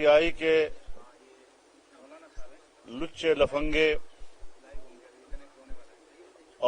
پی آئی کے لچے لفنگے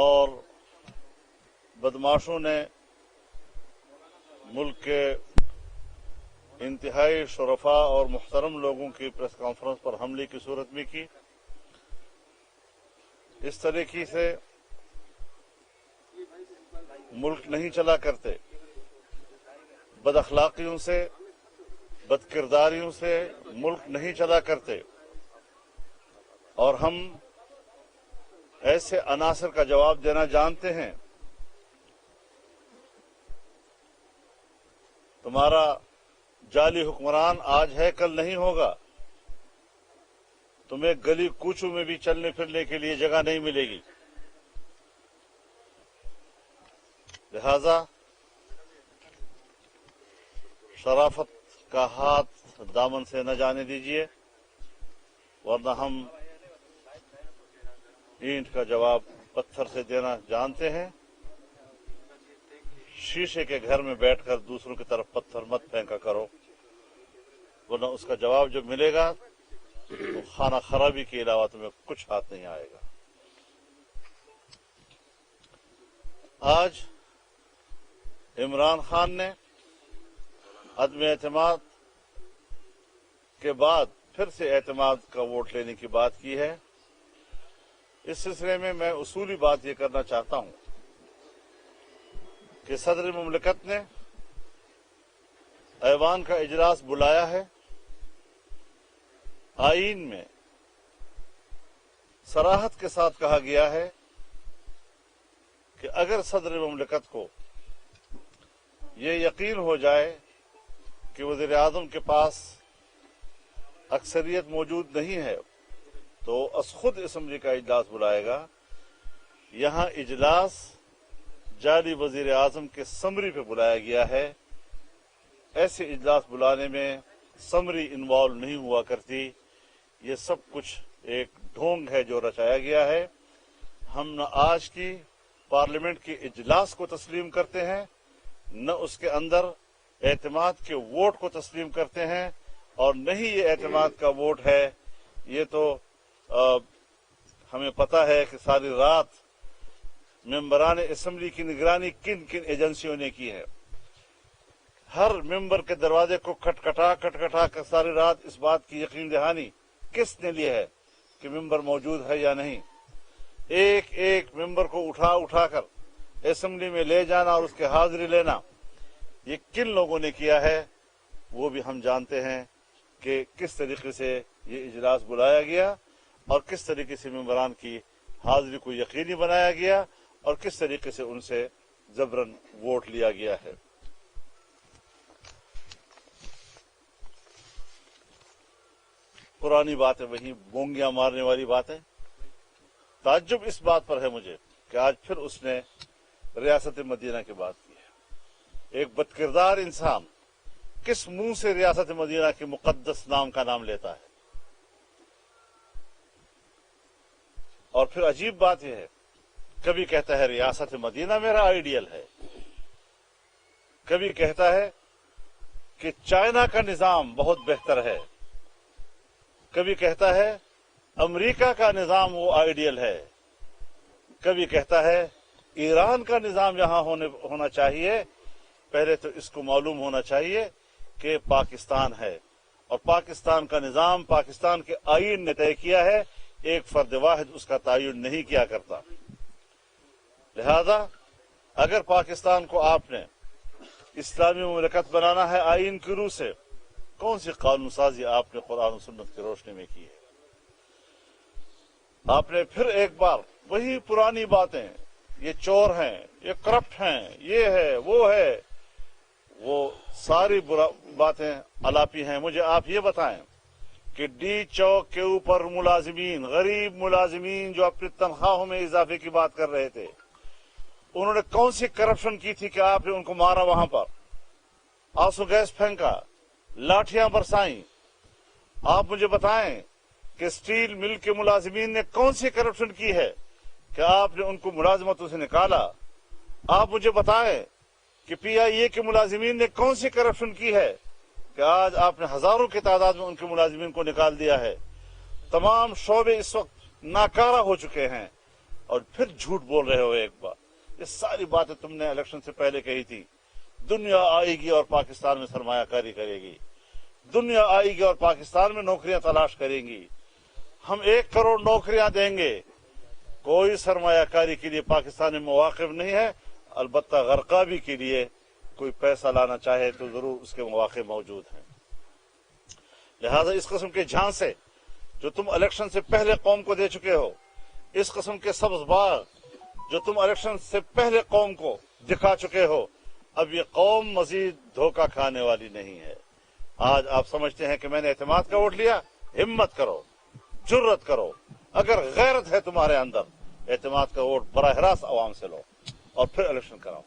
اور بدماشوں نے ملک کے انتہائی شرفاء اور محترم لوگوں کی پریس کانفرنس پر حملے کی صورت میں کی. اس طریقے سے ملک نہیں چلا کرتے. بد اخلاقیوں سے، بد کرداریوں سے ملک نہیں چلا کرتے، اور ہم ایسے عناصر کا جواب دینا جانتے ہیں. تمہارا جعلی حکمران آج ہے، کل نہیں ہوگا. تمہیں گلی کوچوں میں بھی چلنے پھرنے کے لیے جگہ نہیں ملے گی. لہذا شرافت کا ہاتھ دامن سے نہ جانے دیجیے، ورنہ ہم اینٹ کا جواب پتھر سے دینا جانتے ہیں. شیشے کے گھر میں بیٹھ کر دوسروں کی طرف پتھر مت پھینکا کرو، ورنہ اس کا جواب جب ملے گا تو خانہ خرابی کے علاوہ تمہیں کچھ ہاتھ نہیں آئے گا. آج عمران خان نے عدم اعتماد کے بعد پھر سے اعتماد کا ووٹ لینے کی بات کی ہے. اس سلسلے میں اصولی بات یہ کرنا چاہتا ہوں کہ صدر مملکت نے ایوان کا اجلاس بلایا ہے. آئین میں صراحت کے ساتھ کہا گیا ہے کہ اگر صدر مملکت کو یہ یقین ہو جائے کہ وزیر اعظم کے پاس اکثریت موجود نہیں ہے تو از خود اسمبلی کا اجلاس بلائے گا. یہاں اجلاس جعلی وزیر اعظم کے سمری پہ بلایا گیا ہے. ایسے اجلاس بلانے میں سمری انوالو نہیں ہوا کرتی. یہ سب کچھ ایک ڈھونگ ہے جو رچایا گیا ہے. ہم نہ آج کی پارلیمنٹ کے اجلاس کو تسلیم کرتے ہیں، نہ اس کے اندر اعتماد کے ووٹ کو تسلیم کرتے ہیں، اور نہ ہی یہ اعتماد کا ووٹ ہے. یہ تو ہمیں پتہ ہے کہ ساری رات ممبران اسمبلی کی نگرانی کن کن ایجنسیوں نے کی ہے. ہر ممبر کے دروازے کو کھٹکھٹا کر ساری رات اس بات کی یقین دہانی کس نے لی ہے کہ ممبر موجود ہے یا نہیں. ایک ایک ممبر کو اٹھا کر اسمبلی میں لے جانا اور اس کے حاضری لینا، یہ کن لوگوں نے کیا ہے وہ بھی ہم جانتے ہیں کہ کس طریقے سے یہ اجلاس بلایا گیا اور کس طریقے سے ممبران کی حاضری کو یقینی بنایا گیا اور کس طریقے سے ان سے جبراً ووٹ لیا گیا ہے. پرانی باتیں، وہی بونگیاں مارنے والی باتیں. تعجب اس بات پر ہے مجھے کہ آج پھر اس نے ریاست مدینہ کی بات کی ہے. ایک بدکردار انسان کس منہ سے ریاست مدینہ کے مقدس نام کا نام لیتا ہے؟ اور پھر عجیب بات یہ ہے، کبھی کہتا ہے ریاست مدینہ میرا آئیڈیل ہے، کبھی کہتا ہے کہ چائنا کا نظام بہت بہتر ہے، کبھی کہتا ہے امریکہ کا نظام وہ آئیڈیل ہے، کبھی کہتا ہے ایران کا نظام یہاں ہونا چاہیے. پہلے تو اس کو معلوم ہونا چاہیے کہ پاکستان ہے، اور پاکستان کا نظام پاکستان کے آئین نے طے کیا ہے. ایک فرد واحد اس کا تعین نہیں کیا کرتا. لہذا اگر پاکستان کو آپ نے اسلامی مملکت بنانا ہے آئین کی روح سے، کون سی قانون سازی آپ نے قرآن و سنت کی روشنی میں کی ہے؟ آپ نے پھر ایک بار وہی پرانی باتیں، یہ چور ہیں، یہ کرپٹ ہیں، یہ ہے، وہ ساری باتیں الاپی ہیں. مجھے آپ یہ بتائیں کہ ڈی چوک کے اوپر ملازمین، غریب ملازمین جو اپنی تنخواہوں میں اضافے کی بات کر رہے تھے، انہوں نے کون سی کرپشن کی تھی کہ آپ نے ان کو مارا، وہاں پر آنسو گیس پھینکا، لاٹھیاں برسائیں؟ آپ مجھے بتائیں کہ اسٹیل مل کے ملازمین نے کون سی کرپشن کی ہے کہ آپ نے ان کو ملازمتوں سے نکالا؟ آپ مجھے بتائیں کہ پی آئی اے کے ملازمین نے کون سی کرپشن کی ہے کہ آج آپ نے ہزاروں کی تعداد میں ان کے ملازمین کو نکال دیا ہے. تمام شعبے اس وقت ناکارہ ہو چکے ہیں اور پھر جھوٹ بول رہے ہو ایک بار. یہ ساری باتیں تم نے الیکشن سے پہلے کہی تھی. دنیا آئے گی اور پاکستان میں سرمایہ کاری کرے گی. دنیا آئے گی اور پاکستان میں نوکریاں تلاش کریں گی. ہم 1 کروڑ نوکریاں دیں گے. کوئی سرمایہ کاری کے لیے پاکستان میں مواقع نہیں ہے. البتہ غرقابی کے لیے کوئی پیسہ لانا چاہے تو ضرور اس کے مواقع موجود ہیں. لہذا اس قسم کے جھانسے جو تم الیکشن سے پہلے قوم کو دے چکے ہو، اس قسم کے سبز باغ جو تم الیکشن سے پہلے قوم کو دکھا چکے ہو، اب یہ قوم مزید دھوکہ کھانے والی نہیں ہے. آج آپ سمجھتے ہیں کہ میں نے اعتماد کا ووٹ لیا. ہمت کرو، جرت کرو. اگر غیرت ہے تمہارے اندر، اعتماد کا ووٹ براہ راست عوام سے لو اور پھر الیکشن کراؤ.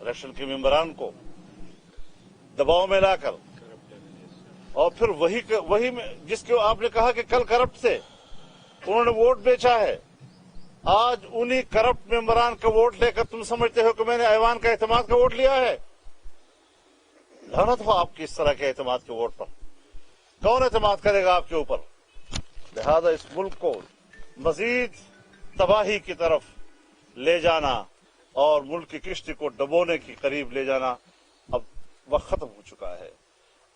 الیکشن کے ممبران کو دباؤ میں لا کر اور پھر وہی جس کو آپ نے کہا کہ کل کرپٹ تھے، انہوں نے ووٹ بیچا ہے. آج انہی کرپٹ ممبران کا ووٹ لے کر تم سمجھتے ہو کہ میں نے ایوان کا اعتماد کا ووٹ لیا ہے. لعنت ہو آپ کی اس طرح کے اعتماد کے ووٹ پر. کون اعتماد کرے گا آپ کے اوپر؟ لہذا اس ملک کو مزید تباہی کی طرف لے جانا اور ملک کی کشتی کو ڈبونے کے قریب لے جانا اب وقت ختم ہو چکا ہے.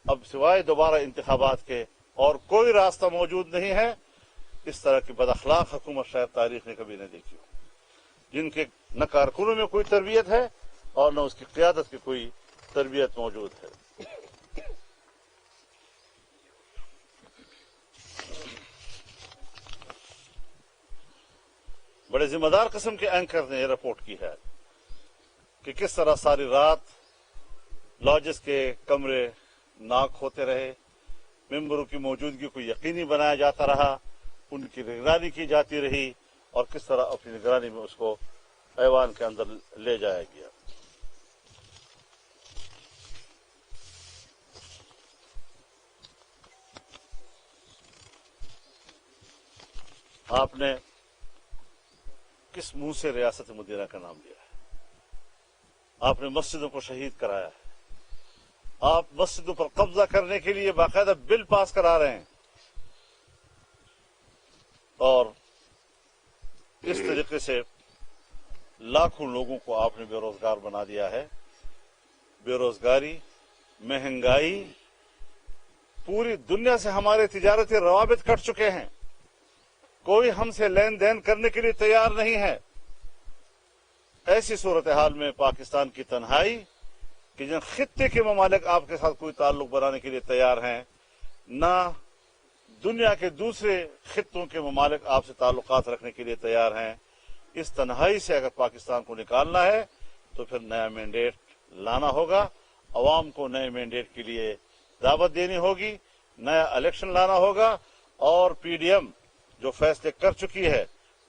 اب سوائے دوبارہ انتخابات کے اور کوئی راستہ موجود نہیں ہے. اس طرح کی بد اخلاق حکومت شاید تاریخ نے کبھی نہیں دیکھی ہو، جن کے نہ کارکنوں میں کوئی تربیت ہے اور نہ اس کی قیادت کی کوئی تربیت موجود ہے. بڑے ذمہ دار قسم کے اینکر نے یہ رپورٹ کی ہے کہ کس طرح ساری رات لاجز کے کمرے ناک ہوتے رہے، ممبروں کی موجودگی کو یقینی بنایا جاتا رہا، ان کی نگرانی کی جاتی رہی اور کس طرح اپنی نگرانی میں اس کو ایوان کے اندر لے جایا گیا. آپ نے کس منہ سے ریاست مدینہ کا نام لیا ہے؟ آپ نے مسجدوں کو شہید کرایا ہے. آپ مسجدوں پر قبضہ کرنے کے لیے باقاعدہ بل پاس کرا رہے ہیں اور اس طریقے سے لاکھوں لوگوں کو آپ نے بے روزگار بنا دیا ہے. بے روزگاری، مہنگائی، پوری دنیا سے ہمارے تجارتی روابط کٹ چکے ہیں. کوئی ہم سے لین دین کرنے کے لیے تیار نہیں ہے. ایسی صورتحال میں پاکستان کی تنہائی کہ جن خطے کے ممالک آپ کے ساتھ کوئی تعلق بنانے کے لیے تیار ہیں، نہ دنیا کے دوسرے خطوں کے ممالک آپ سے تعلقات رکھنے کے لیے تیار ہیں. اس تنہائی سے اگر پاکستان کو نکالنا ہے تو پھر نیا مینڈیٹ لانا ہوگا. عوام کو نئے مینڈیٹ کے لیے دعوت دینی ہوگی، نیا الیکشن لانا ہوگا اور پی ڈی ایم جو فیصلے کر چکی ہے،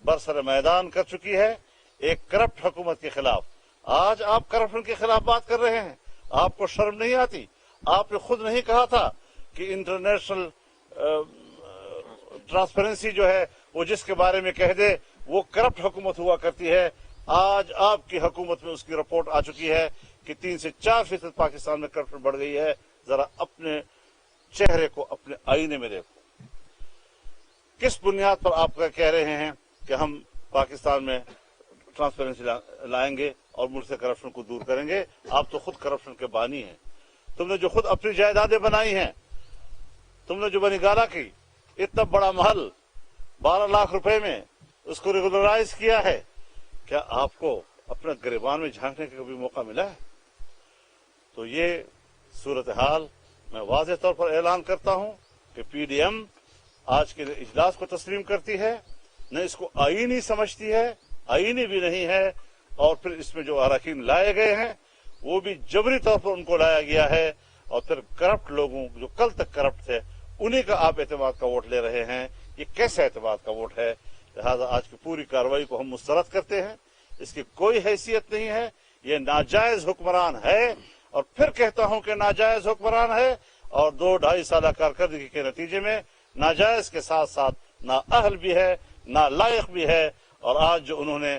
برسر میدان کر چکی ہے ایک کرپٹ حکومت کے خلاف. آج آپ کرپشن کے خلاف بات کر رہے ہیں. آپ کو شرم نہیں آتی؟ آپ نے خود نہیں کہا تھا کہ انٹرنیشنل ٹرانسپیرنسی جو ہے وہ جس کے بارے میں کہہ دے وہ کرپٹ حکومت ہوا کرتی ہے. آج آپ کی حکومت میں اس کی رپورٹ آ چکی ہے کہ 3 سے 4% پاکستان میں کرپشن بڑھ گئی ہے. ذرا اپنے چہرے کو اپنے آئینے میں دیکھو. کس بنیاد پر آپ کہہ رہے ہیں کہ ہم پاکستان میں ٹرانسپیرنسی لائیں گے اور ملک سے کرپشن کو دور کریں گے؟ آپ تو خود کرپشن کے بانی ہیں. تم نے جو خود اپنی جائیدادیں بنائی ہیں، تم نے جو بنی گالا کی اتنا بڑا محل 12 لاکھ روپے میں اس کو ریگولرائز کیا ہے، کیا آپ کو اپنا گریبان میں جھانکنے کا کبھی موقع ملا ہے؟ تو یہ صورتحال میں واضح طور پر اعلان کرتا ہوں کہ پی ڈی ایم آج کے اجلاس کو تسلیم کرتی ہے، نہ اس کو آئینی سمجھتی ہے، آئینی بھی نہیں ہے، اور پھر اس میں جو اراکین لائے گئے ہیں وہ بھی جبری طور پر ان کو لایا گیا ہے، اور پھر کرپٹ لوگوں جو کل تک کرپٹ تھے انہی کا آپ اعتماد کا ووٹ لے رہے ہیں. یہ کیسا اعتماد کا ووٹ ہے؟ لہذا آج کی پوری کارروائی کو ہم مسترد کرتے ہیں. اس کی کوئی حیثیت نہیں ہے. یہ ناجائز حکمران ہے، اور پھر کہتا ہوں کہ ناجائز حکمران ہے، اور 2-2.5 سالہ کارکردگی کے نتیجے میں ناجائز کے ساتھ ساتھ نااہل بھی ہے، نالائق بھی ہے. اور آج جو انہوں نے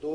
2